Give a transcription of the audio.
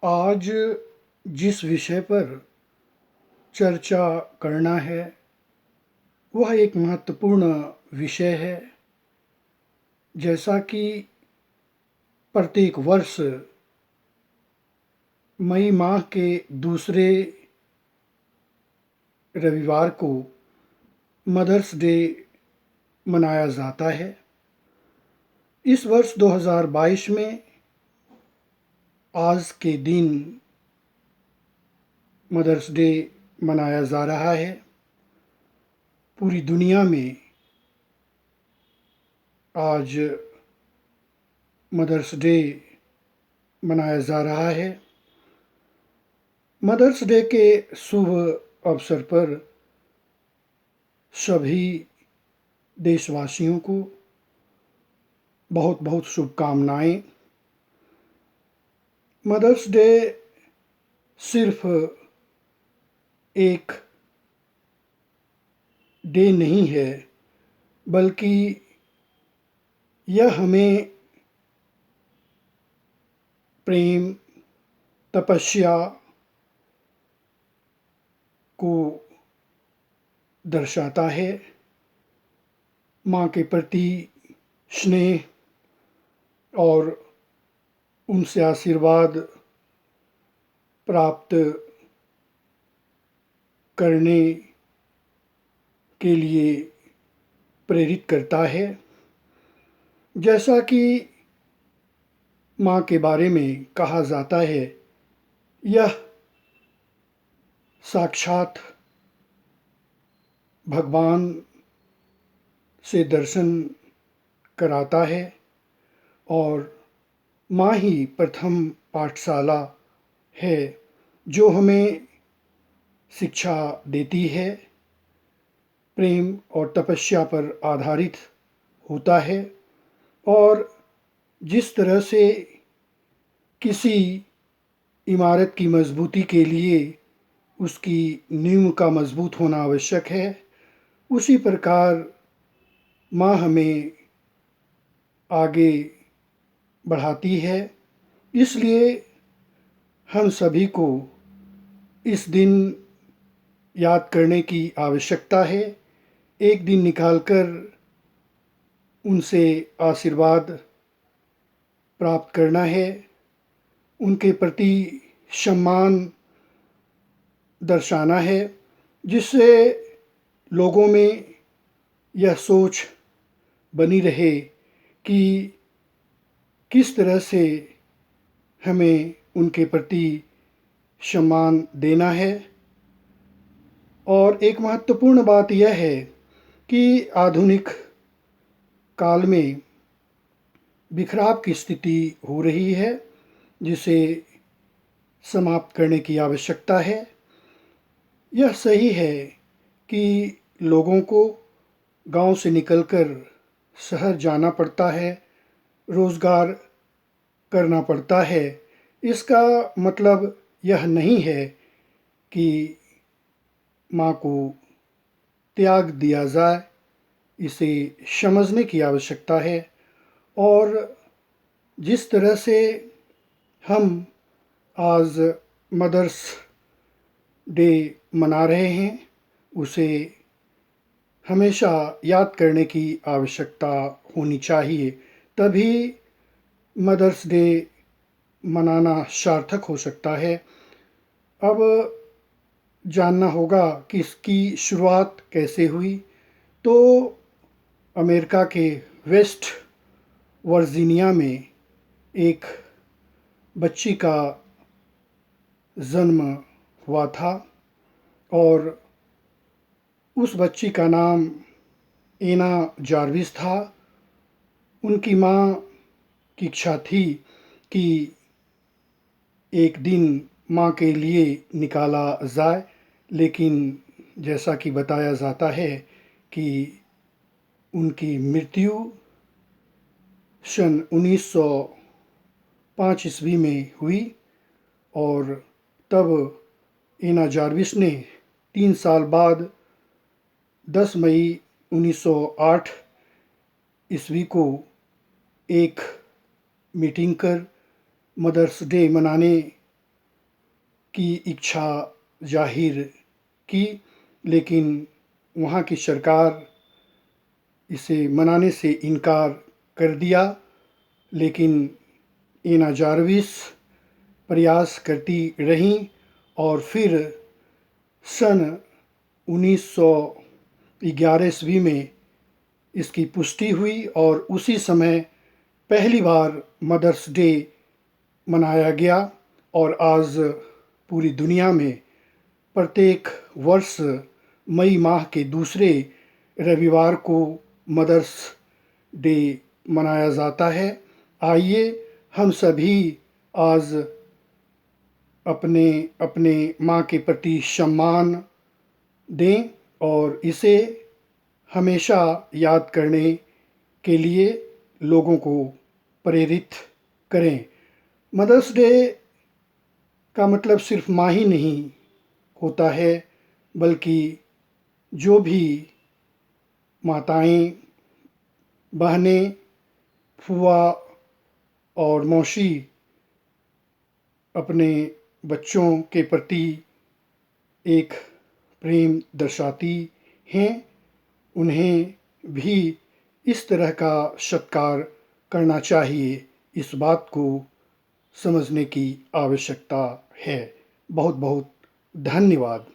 आज जिस विषय पर चर्चा करना है वह एक महत्वपूर्ण विषय है। जैसा कि प्रत्येक वर्ष मई माह के दूसरे रविवार को मदर्स डे मनाया जाता है। इस वर्ष 2022 में आज के दिन मदर्स डे मनाया जा रहा है। पूरी दुनिया में आज मदर्स डे मनाया जा रहा है। मदर्स डे के शुभ अवसर पर सभी देशवासियों को बहुत बहुत शुभकामनाएं। मदर्स डे सिर्फ एक डे नहीं है, बल्कि यह हमें प्रेम, तपस्या को दर्शाता है। माँ के प्रति स्नेह और उनसे आशीर्वाद प्राप्त करने के लिए प्रेरित करता है। जैसा कि माँ के बारे में कहा जाता है, यह साक्षात भगवान से दर्शन कराता है और माँ ही प्रथम पाठशाला है जो हमें शिक्षा देती है, प्रेम और तपस्या पर आधारित होता है। और जिस तरह से किसी इमारत की मजबूती के लिए उसकी नींव का मजबूत होना आवश्यक है, उसी प्रकार माँ हमें आगे बढ़ाती है। इसलिए हम सभी को इस दिन याद करने की आवश्यकता है। एक दिन निकालकर उनसे आशीर्वाद प्राप्त करना है, उनके प्रति सम्मान दर्शाना है, जिससे लोगों में यह सोच बनी रहे कि किस तरह से हमें उनके प्रति सम्मान देना है। और एक महत्वपूर्ण बात यह है कि आधुनिक काल में बिखराव की स्थिति हो रही है, जिसे समाप्त करने की आवश्यकता है। यह सही है कि लोगों को गांव से निकलकर शहर जाना पड़ता है, रोज़गार करना पड़ता है। इसका मतलब यह नहीं है कि माँ को त्याग दिया जाए, इसे समझने की आवश्यकता है। और जिस तरह से हम आज मदर्स डे मना रहे हैं, उसे हमेशा याद करने की आवश्यकता होनी चाहिए, तभी मदर्स डे मनाना सार्थक हो सकता है। अब जानना होगा कि इसकी शुरुआत कैसे हुई। तो अमेरिका के वेस्ट वर्जीनिया में एक बच्ची का जन्म हुआ था और उस बच्ची का नाम एना जार्विस था। उनकी माँ की इच्छा थी कि एक दिन माँ के लिए निकाला जाए, लेकिन जैसा कि बताया जाता है कि उनकी मृत्यु सन 1905 ईस्वी में हुई और तब एना जार्विस ने 3 साल बाद 10 मई 1908 ईस्वी को एक मीटिंग कर मदर्स डे मनाने की इच्छा जाहिर की, लेकिन वहाँ की सरकार इसे मनाने से इनकार कर दिया। लेकिन एना जार्विस प्रयास करती रहीं और फिर सन 1911 ईस्वी में इसकी पुष्टि हुई और उसी समय पहली बार मदर्स डे मनाया गया। और आज पूरी दुनिया में प्रत्येक वर्ष मई माह के दूसरे रविवार को मदर्स डे मनाया जाता है। आइए हम सभी आज अपने अपने माँ के प्रति सम्मान दें और इसे हमेशा याद करने के लिए लोगों को प्रेरित करें। मदर्स डे का मतलब सिर्फ माँ ही नहीं होता है, बल्कि जो भी माताएं, बहनें, फूआ और मौसी अपने बच्चों के प्रति एक प्रेम दर्शाती हैं, उन्हें भी इस तरह का सत्कार करना चाहिए। इस बात को समझने की आवश्यकता है। बहुत बहुत धन्यवाद।